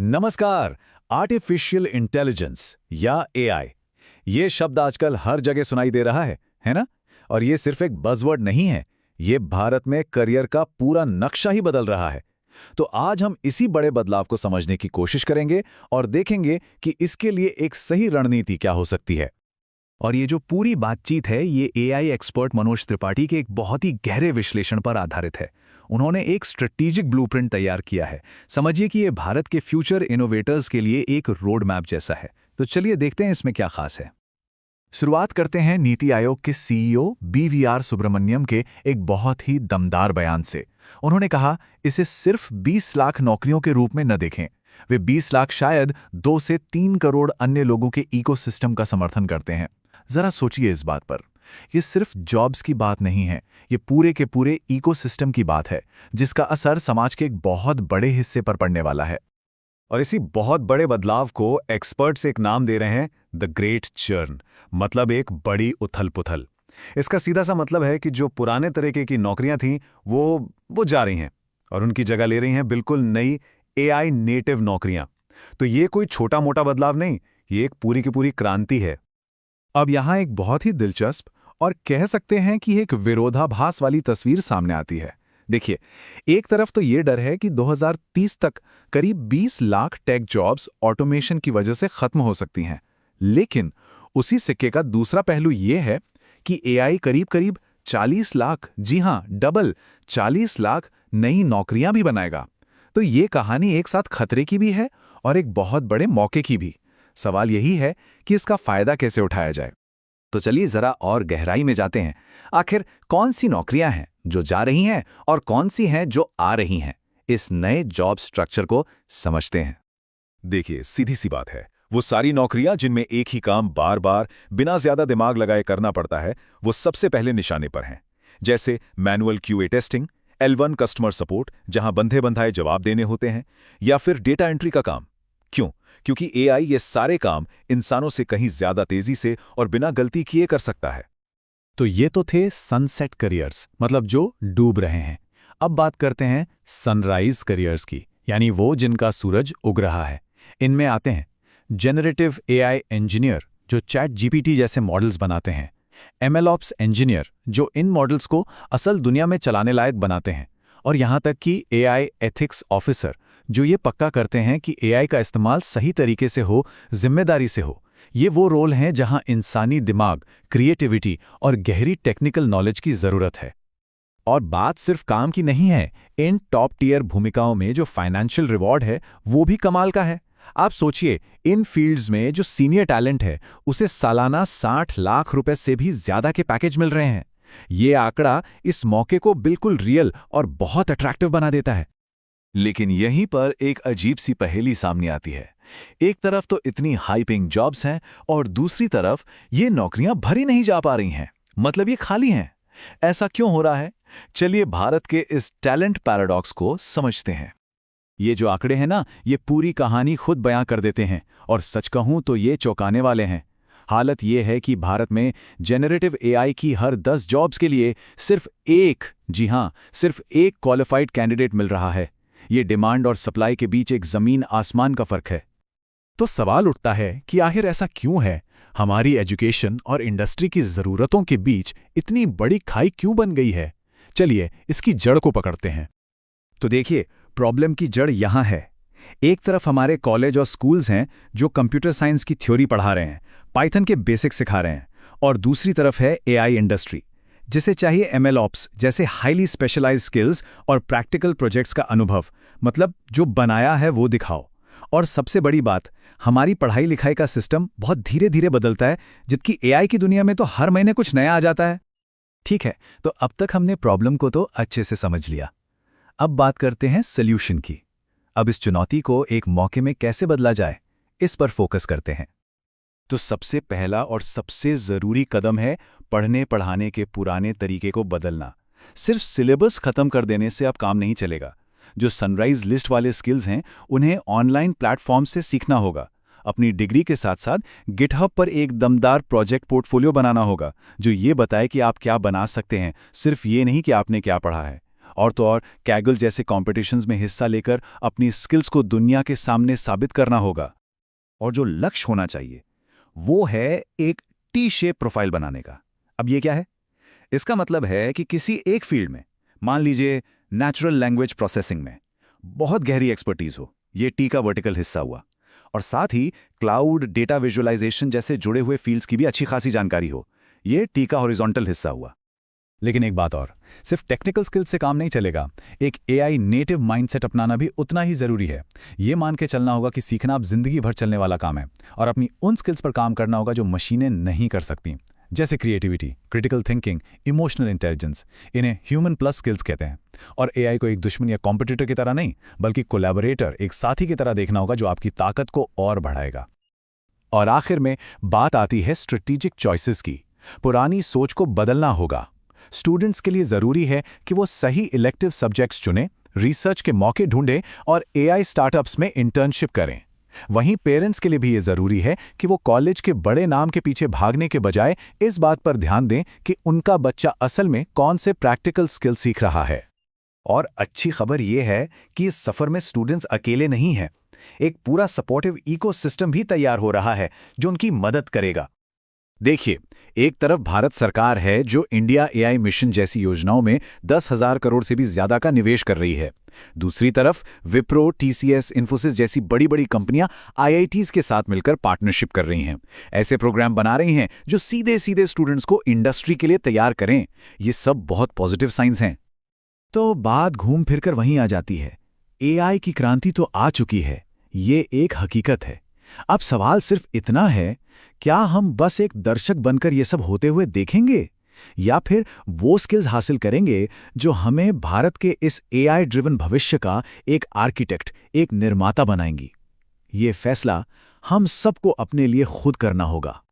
नमस्कार। Artificial intelligence या AI, ये शब्द आजकल हर जगह सुनाई दे रहा है ना? और ये सिर्फ एक बज़वर्ड नहीं है, ये भारत में करियर का पूरा नक्शा ही बदल रहा है। तो आज हम इसी बड़े बदलाव को समझने की कोशिश करेंगे और देखेंगे कि इसके लिए एक सही रणनीति क्या हो सकती है। और ये जो पूरी बातचीत है ये एआई एक्सपर्ट मनोज त्रिपाठी के एक बहुत ही गहरे विश्लेषण पर आधारित है। उन्होंने एक स्ट्रेटेजिक ब्लूप्रिंट तैयार किया है। समझिए कि ये भारत के फ्यूचर इनोवेटर्स के लिए एक रोड मैप जैसा है। तो चलिए देखते हैं इसमें क्या खास है। शुरुआत करते हैं नीति आयोग के सीईओ बीवीआर सुब्रमण्यम के एक बहुत ही दमदार बयान से। उन्होंने कहा, इसे सिर्फ 20 लाख नौकरियों के रूप में न देखें। वे 20 लाख शायद 2 से 3 करोड़ अन्य लोगों के इकोसिस्टम का समर्थन करते हैं। जरा सोचिए इस बात पर। ये सिर्फ जॉब्स की बात नहीं है, ये पूरे के पूरे इकोसिस्टम की बात है, जिसका असर समाज के एक बहुत बड़े हिस्से पर पड़ने वाला है। और इसी बहुत बड़े बदलाव को एक्सपर्ट्स एक नाम दे रहे हैं, द ग्रेट चर्न, मतलब एक बड़ी उथल-पुथल। इसका सीधा सा मतलब है कि जो पुराने तरीके की नौकरियां थीं वो जा रही हैं और उनकी जगह ले रही हैं बिल्कुल नई एआई नेटिव नौकरियां। तो ये कोई छोटा-मोटा बदलाव नहीं, ये एक पूरी की पूरी क्रांति है। अब यहाँ एक बहुत ही दिलचस्प और कह सकते हैं कि एक विरोधाभास वाली तस्वीर सामने आती है। देखिए, एक तरफ तो ये डर है कि 2030 तक करीब 20 लाख टेक जॉब्स ऑटोमेशन की वजह से खत्म हो सकती हैं। लेकिन उसी सिक्के का दूसरा पहलू ये है कि एआई करीब-करीब 40 लाख, जी हाँ, डबल 40 लाख नई नौकरियां भी बनाएगा। तो ये कहानी एक साथ खतरे की भी है और एक बहुत बड़े मौके की भी। सवाल यही है कि इसका फायदा कैसे उठाया जाए। तो चलिए जरा और गहराई में जाते हैं। आखिर कौन सी नौकरियां हैं जो जा रही हैं और कौन सी हैं जो आ रही हैं? इस नए जॉब स्ट्रक्चर को समझते हैं। देखिए, सीधी सी बात है, वो सारी नौकरियां जिनमें एक ही काम बार बार बिना ज्यादा दिमाग लगाए करना पड़ता है, वो सबसे पहले निशाने पर हैं। जैसे manual QA testing, L1 customer support जहां बंधे बंधाए जवाब देने होते हैं, या फिर डेटा एंट्री का काम। क्यों? क्योंकि एआई ये सारे काम इंसानों से कहीं ज्यादा तेजी से और बिना गलती किए कर सकता है। तो ये तो थे सनसेट करियर्स, मतलब जो डूब रहे हैं। अब बात करते हैं सनराइज करियर्स की, यानी वो जिनका सूरज उग रहा है। इनमें आते हैं जेनरेटिव एआई इंजीनियर, जो चैट जीपीटी जैसे मॉडल्स बनाते हैं। एमएलऑप्स इंजीनियर, जो इन मॉडल्स को असल दुनिया में चलाने लायक बनाते हैं। और यहाँ तक कि एआई एथिक्स ऑफिसर, जो ये पक्का करते हैं कि एआई का इस्तेमाल सही तरीके से हो, जिम्मेदारी से हो। ये वो रोल हैं जहां इंसानी दिमाग, क्रिएटिविटी और गहरी टेक्निकल नॉलेज की जरूरत है। और बात सिर्फ काम की नहीं है, इन टॉप टियर भूमिकाओं में जो फाइनेंशियल रिवॉर्ड है वो भी कमाल का है। आप सोचिए, इन फील्ड्स में जो सीनियर टैलेंट है उसे सालाना 60 लाख रुपए से भी ज्यादा के पैकेज मिल रहे हैं। ये आंकड़ा इस मौके को बिल्कुल रियल और बहुत अट्रैक्टिव बना देता है। लेकिन यहीं पर एक अजीब सी पहेली सामने आती है। एक तरफ तो इतनी हाई पेइंग जॉब्स हैं और दूसरी तरफ ये नौकरियां भरी नहीं जा पा रही हैं, मतलब ये खाली हैं। ऐसा क्यों हो रहा है? चलिए भारत के इस टैलेंट पैराडॉक्स को समझते हैं। ये जो आंकड़े हैं ना, ये पूरी कहानी खुद बयां कर देते हैं और सच कहूं तो ये चौंकाने वाले हैं। हालत ये है कि भारत में जेनरेटिव एआई की हर 10 जॉब्स के लिए सिर्फ एक, जी हां, सिर्फ एक क्वालिफाइड कैंडिडेट मिल रहा है। ये डिमांड और सप्लाई के बीच एक जमीन आसमान का फर्क है। तो सवाल उठता है कि आखिर ऐसा क्यों है? हमारी एजुकेशन और इंडस्ट्री की ज़रूरतों के बीच इतनी बड़ी खाई क्यों बन गई है? चलिए इसकी जड़ को पकड़ते हैं। तो देखिए, प्रॉब्लम की जड़ यहाँ है। एक तरफ हमारे कॉलेज और स्कूल्स हैं जो कंप्यूटर साइंस की थ्योरी पढ़ा रहे हैं, पाइथन के बेसिक्स सिखा रहे हैं, और दूसरी तरफ है एआई इंडस्ट्री, जिसे चाहिए एमएलऑप्स जैसे हाईली स्पेशलाइज्ड स्किल्स और प्रैक्टिकल प्रोजेक्ट्स का अनुभव, मतलब जो बनाया है वो दिखाओ। और सबसे बड़ी बात, हमारी पढ़ाई लिखाई का सिस्टम बहुत धीरे धीरे बदलता है, जबकि एआई की दुनिया में तो हर महीने कुछ नया आ जाता है। ठीक है, तो अब तक हमने प्रॉब्लम को तो अच्छे से समझ लिया। अब बात करते हैं सॉल्यूशन की। अब इस चुनौती को एक मौके में कैसे बदला जाए, इस पर फोकस करते हैं। तो सबसे पहला और सबसे जरूरी कदम है पढ़ने पढ़ाने के पुराने तरीके को बदलना। सिर्फ सिलेबस खत्म कर देने से अब काम नहीं चलेगा। जो सनराइज लिस्ट वाले स्किल्स हैं उन्हें ऑनलाइन प्लेटफॉर्म से सीखना होगा। अपनी डिग्री के साथ साथ गिटहब पर एक दमदार प्रोजेक्ट पोर्टफोलियो बनाना होगा जो ये बताए कि आप क्या बना सकते हैं, सिर्फ ये नहीं कि आपने क्या पढ़ा है। और तो और कैगल जैसे कॉम्पिटिशन्स में हिस्सा लेकर अपनी स्किल्स को दुनिया के सामने साबित करना होगा। और जो लक्ष्य होना चाहिए वो है एक टी शेप प्रोफाइल बनाने का। अब ये क्या है? इसका मतलब है कि किसी एक फील्ड में, मान लीजिए नेचुरल लैंग्वेज प्रोसेसिंग में, बहुत गहरी एक्सपर्टीज हो, ये टी का वर्टिकल हिस्सा हुआ। और साथ ही क्लाउड, डेटा विजुअलाइजेशन जैसे जुड़े हुए फील्ड्स की भी अच्छी खासी जानकारी हो, ये टी का हॉरिजॉन्टल हिस्सा हुआ। लेकिन एक बात और, सिर्फ टेक्निकल स्किल्स से काम नहीं चलेगा। एक एआई नेटिव माइंडसेट अपनाना भी उतना ही जरूरी है। ये मान के चलना होगा कि सीखना अब जिंदगी भर चलने वाला काम है और अपनी उन स्किल्स पर काम करना होगा जो मशीनें नहीं कर सकती, जैसे creativity, critical thinking, emotional intelligence. इन्हें ह्यूमन प्लस स्किल्स कहते हैं। और एआई को एक दुश्मन या कॉम्पिटिटर की तरह नहीं, बल्कि कोलैबोरेटर, एक साथी की तरह देखना होगा जो आपकी ताकत को और बढ़ाएगा। और आखिर में बात आती है स्ट्रेटेजिक चॉइसेस की। पुरानी सोच को बदलना होगा। स्टूडेंट्स के लिए जरूरी है कि वो सही इलेक्टिव सब्जेक्ट्स चुनें, रिसर्च के मौके ढूंढें और एआई स्टार्टअप्स में इंटर्नशिप करें। वहीं पेरेंट्स के लिए भी ये जरूरी है कि वो कॉलेज के बड़े नाम के पीछे भागने के बजाय इस बात पर ध्यान दें कि उनका बच्चा असल में कौन से प्रैक्टिकल स्किल सीख रहा है। और अच्छी खबर ये है कि इस सफर में स्टूडेंट्स अकेले नहीं हैं। एक पूरा सपोर्टिव इकोसिस्टम भी तैयार हो रहा है जो उनकी मदद करेगा। देखिए, एक तरफ भारत सरकार है जो इंडिया एआई मिशन जैसी योजनाओं में 10,000 करोड़ से भी ज्यादा का निवेश कर रही है। दूसरी तरफ विप्रो, टीसीएस, इन्फोसिस जैसी बड़ी-बड़ी कंपनियां आईआईटीज के साथ मिलकर पार्टनरशिप कर रही हैं। ऐसे प्रोग्राम बना रही हैं जो सीधे-सीधे स्टूडेंट्स को इंडस्ट्री के लिए तैयार करें। ये सब बहुत पॉजिटिव साइंस हैं। तो बात घूम फिरकर वहीं आ जाती है। एआई की क्रांति तो आ चुकी है, ये एक हकीकत है। अब सवाल सिर्फ इतना है, क्या हम बस एक दर्शक बनकर ये सब होते हुए देखेंगे या फिर वो स्किल्स हासिल करेंगे जो हमें भारत के इस एआई ड्रिवन भविष्य का एक आर्किटेक्ट, एक निर्माता बनाएंगी? ये फैसला हम सबको अपने लिए खुद करना होगा।